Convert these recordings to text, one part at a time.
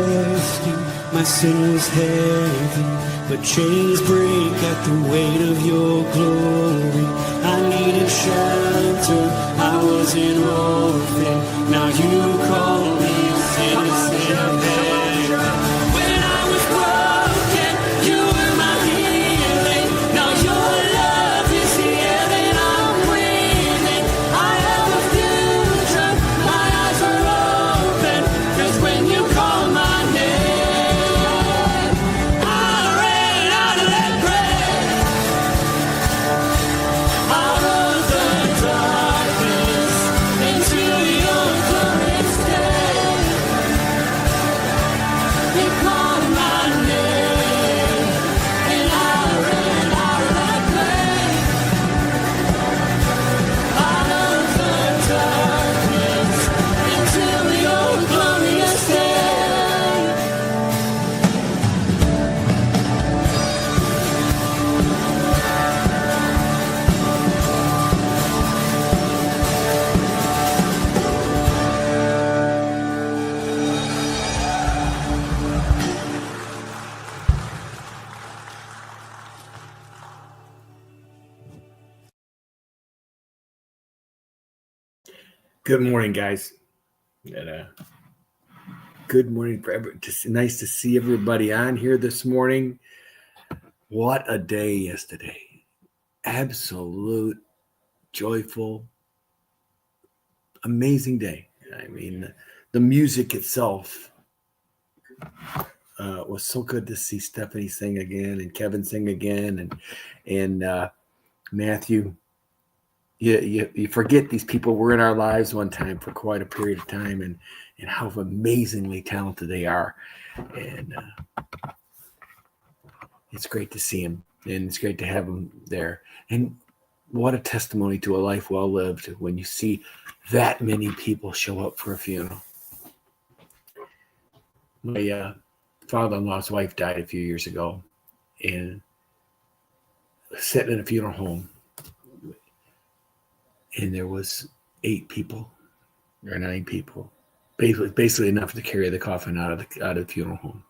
rescue. My sin was heavy, but chains break at the weight of your glory. I needed shelter, I was an orphan. Now you call me citizen. When I was broken, you were my healing. Now your love is here and I'm breathing. I have a future, my eyes are open. 'Cause when you call my name, I ran out of that grave, out of the darkness, into your glorious day. You called my name, and I ran out of that grave, out of the darkness, into your glorious day. Good morning, guys. And, good morning. Just nice to see everybody on here this morning. What a day yesterday. Absolute, joyful, amazing day. I mean, the music itself was so good to see Stephanie sing again and Kevin sing again and Matthew. You forget these people were in our lives one time for quite a period of time and how amazingly talented they are. And it's great to see them, and it's great to have them there. And what a testimony to a life well lived when you see that many people show up for a funeral. My father-in-law's wife died a few years ago, and sitting in a funeral home, and there was 8 people or 9 people, basically enough to carry the coffin out of the funeral home.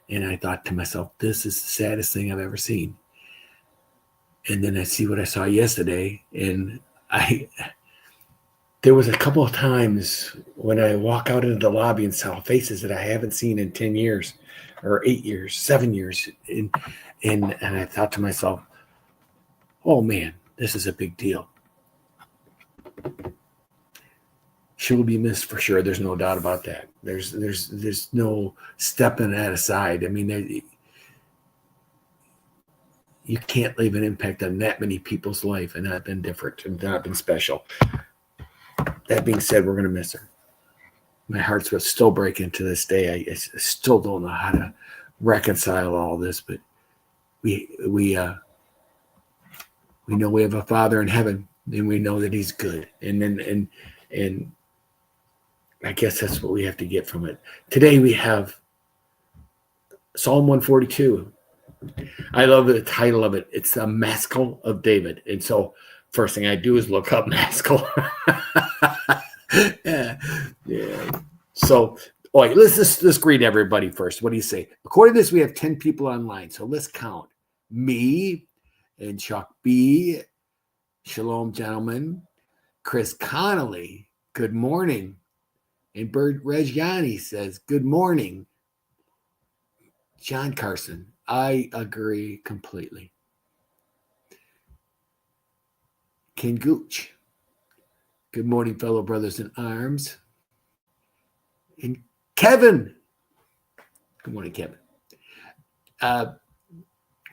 And I thought to myself, this is the saddest thing I've ever seen. And then I see what I saw yesterday, and there was a couple of times when I walk out into the lobby and saw faces that I haven't seen in 10 years or 8 years, 7 years. And I thought to myself, oh man, this is a big deal. She will be missed for sure. There's no doubt about that. There's no stepping that aside. I mean, you can't leave an impact on that many people's life and not been different and not been special. That being said, we're going to miss her. My heart's still breaking to this day. I still don't know how to reconcile all this, but we know we have a Father in heaven, and we know that He's good. And I guess that's what we have to get from it. Today we have Psalm 142. I love the title of it. It's the Maskil of David. And so first thing I do is look up Maskil. yeah. So, all right, let's greet everybody first. What do you say? According to this, we have 10 people online. So let's count. Me and Chuck B. Shalom, gentlemen. Chris Connolly. Good morning. And Bert Reggiani says, good morning. John Carson. I agree completely. Ken Gooch. Good morning, fellow brothers in arms. And Kevin. Good morning, Kevin.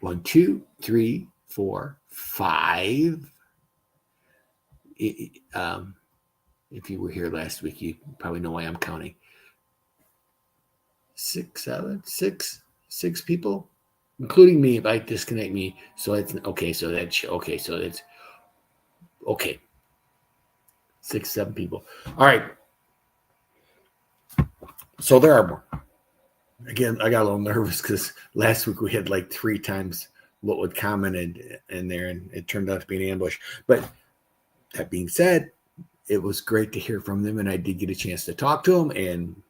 1, 2, 3, 4, 5. If you were here last week, you probably know why I'm counting. 6 people, including me. If I disconnect me, so it's okay. So that's okay. So that's okay. 6, 7 people. All right. So there are more. Again, I got a little nervous because last week we had like 3 times what would commented in there, and it turned out to be an ambush. But that being said, it was great to hear from them, and I did get a chance to talk to them, and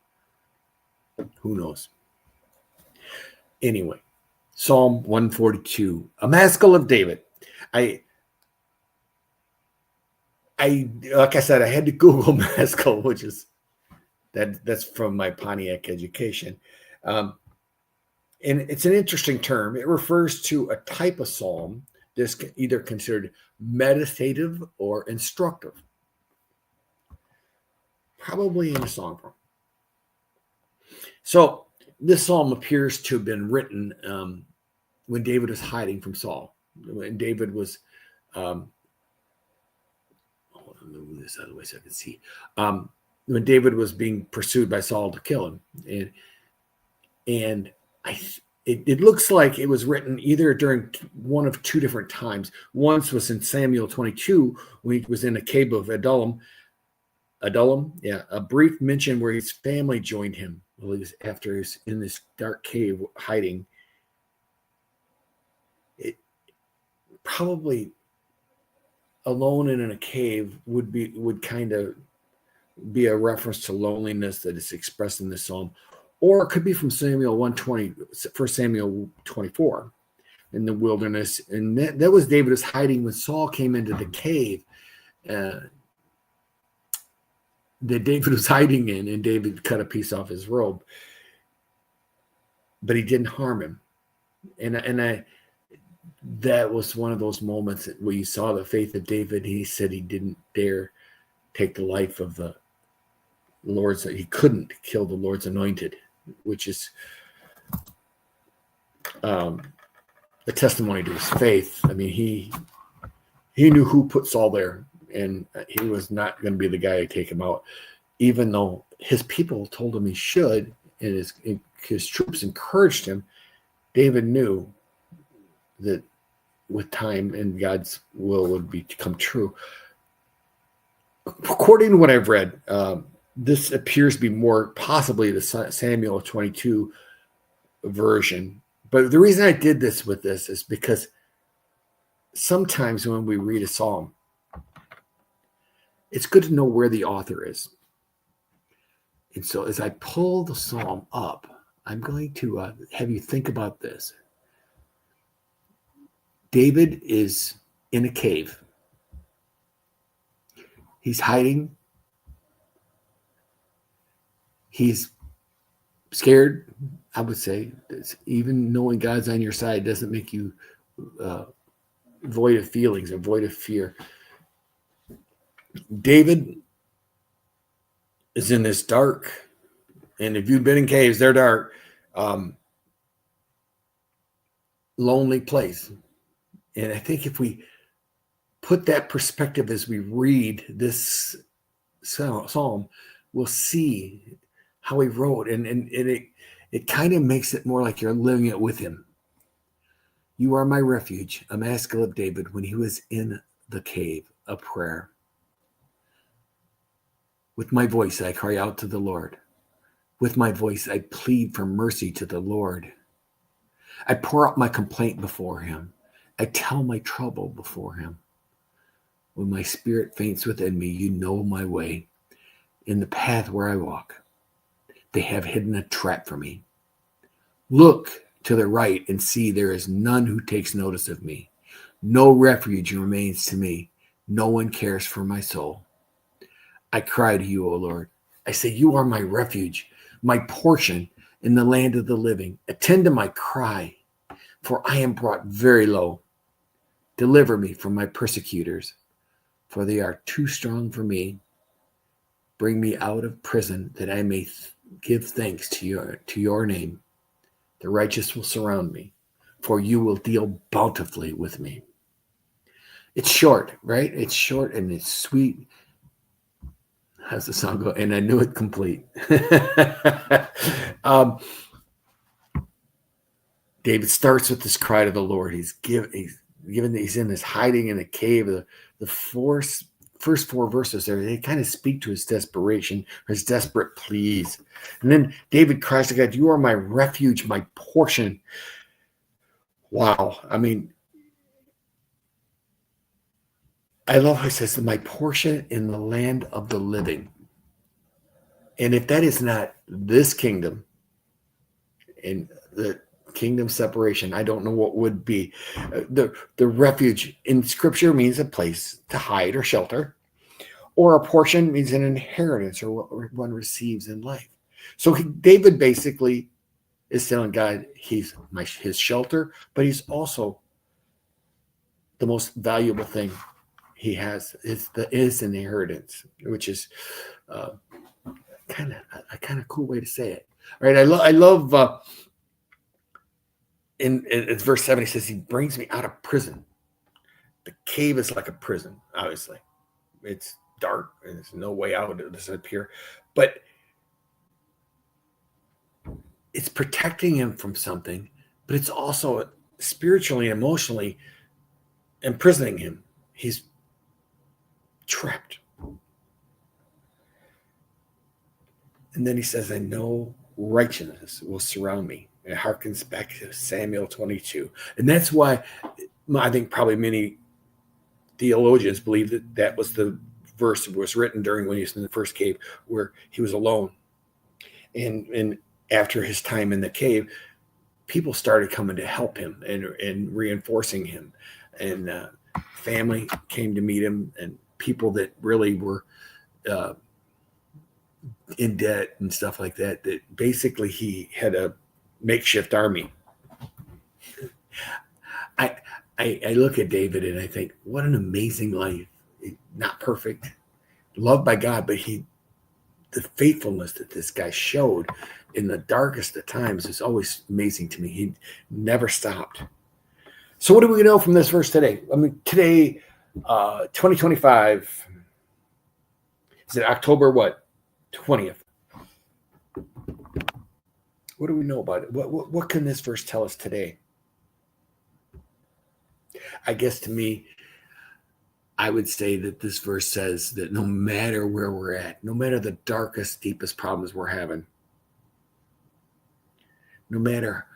Who knows? Anyway, Psalm 142, a Maskil of David. I like I said, I had to Google Maskil, which is that's from my Pontiac education. And it's an interesting term. It refers to a type of psalm that's either considered meditative or instructive, probably in a song form. So this psalm appears to have been written when David was hiding from Saul. When David was, hold on, move this out of the way so I can see. When David was being pursued by Saul to kill him, and it looks like it was written either during one of two different times. Once was in Samuel 22 when he was in a cave of Adullam. Yeah, a brief mention where his family joined him after he was in this dark cave hiding. It probably alone and in a cave would kind of be a reference to loneliness that is expressed in this psalm, or it could be from Samuel 120, 1 Samuel 24, in the wilderness, and that was David was hiding when Saul came into the cave that David was hiding in, and David cut a piece off his robe, but he didn't harm him, and that was one of those moments where you saw the faith of David. He said he didn't dare take the life of the Lord's, he couldn't kill the Lord's anointed, which is a testimony to his faith. I mean, he knew who put Saul there, and he was not going to be the guy to take him out, even though his people told him he should, and his troops encouraged him. David knew that with time and God's will would become true. According to what I've read, this appears to be more possibly the Samuel 22 version. But the reason I did this with this is because sometimes when we read a psalm, it's good to know where the author is. And so as I pull the psalm up, I'm going to have you think about this. David is in a cave. He's hiding. He's scared, I would say. Even knowing God's on your side doesn't make you void of feelings or void of fear. David is in this dark, and if you've been in caves, they're dark, lonely place. And I think if we put that perspective as we read this psalm, we'll see how he wrote, and it kind of makes it more like you're living it with him. You are my refuge, a Maskil of David, when he was in the cave, a prayer. With my voice, I cry out to the Lord. With my voice, I plead for mercy to the Lord. I pour out my complaint before him. I tell my trouble before him. When my spirit faints within me, you know my way. In the path where I walk, they have hidden a trap for me. Look to the right and see there is none who takes notice of me. No refuge remains to me. No one cares for my soul. I cry to you, O Lord. I say, you are my refuge, my portion in the land of the living. Attend to my cry, for I am brought very low. Deliver me from my persecutors, for they are too strong for me. Bring me out of prison that I may give thanks to your name. The righteous will surround me, for you will deal bountifully with me. It's short, right? It's short and it's sweet. How's the song go? And I knew it complete. David starts with this cry to the Lord. He's in this hiding in a cave. The first four verses there, they kind of speak to his desperation, his desperate pleas. And then David cries to God, you are my refuge, my portion. Wow. I mean, I love how he says, my portion in the land of the living. And if that is not this kingdom, And the kingdom separation, I don't know what would be. The refuge in Scripture means a place to hide or shelter, or a portion means an inheritance or what one receives in life. So David basically is telling God he's his shelter, but he's also the most valuable thing he has is an inheritance, which is kind of cool way to say it. All right, I love in it's verse 7, he says he brings me out of prison. The cave is like a prison, obviously. It's dark and there's no way out. It doesn't appear, but it's protecting him from something, but it's also spiritually and emotionally imprisoning him. He's trapped. And then he says, I know righteousness will surround me. It harkens back to Samuel 22. And that's why I think probably many theologians believe that that was the verse that was written during when he was in the first cave, where he was alone. And after his time in the cave, people started coming to help him and reinforcing him. And family came to meet him, and people that really were in debt and stuff like that, that basically he had a makeshift army. I look at David and I think, what an amazing life. Not perfect, loved by God, but the faithfulness that this guy showed in the darkest of times is always amazing to me. He never stopped. So what do we know from this verse today? I mean, today, 2025, is it October what? 20th. What do we know about it? What can this verse tell us today? I guess to me, I would say that this verse says that no matter where we're at, no matter the darkest, deepest problems we're having, no matter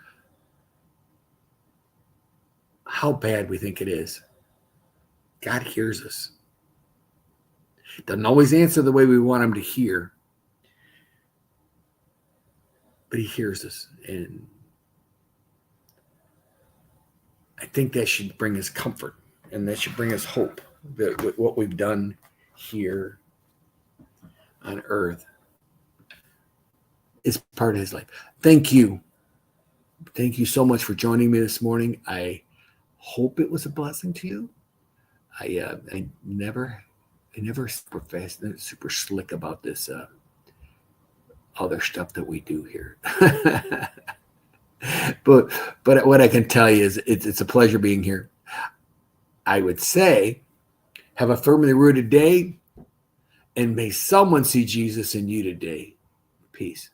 how bad we think it is, God hears us. Doesn't always answer the way we want him to hear, but he hears us. And I think that should bring us comfort, and that should bring us hope that what we've done here on earth is part of his life. Thank you. Thank you so much for joining me this morning. I hope it was a blessing to you. I never super fast, super slick about this other stuff that we do here. but what I can tell you is it's a pleasure being here. I would say, have a firmly rooted day, and may someone see Jesus in you today. Peace.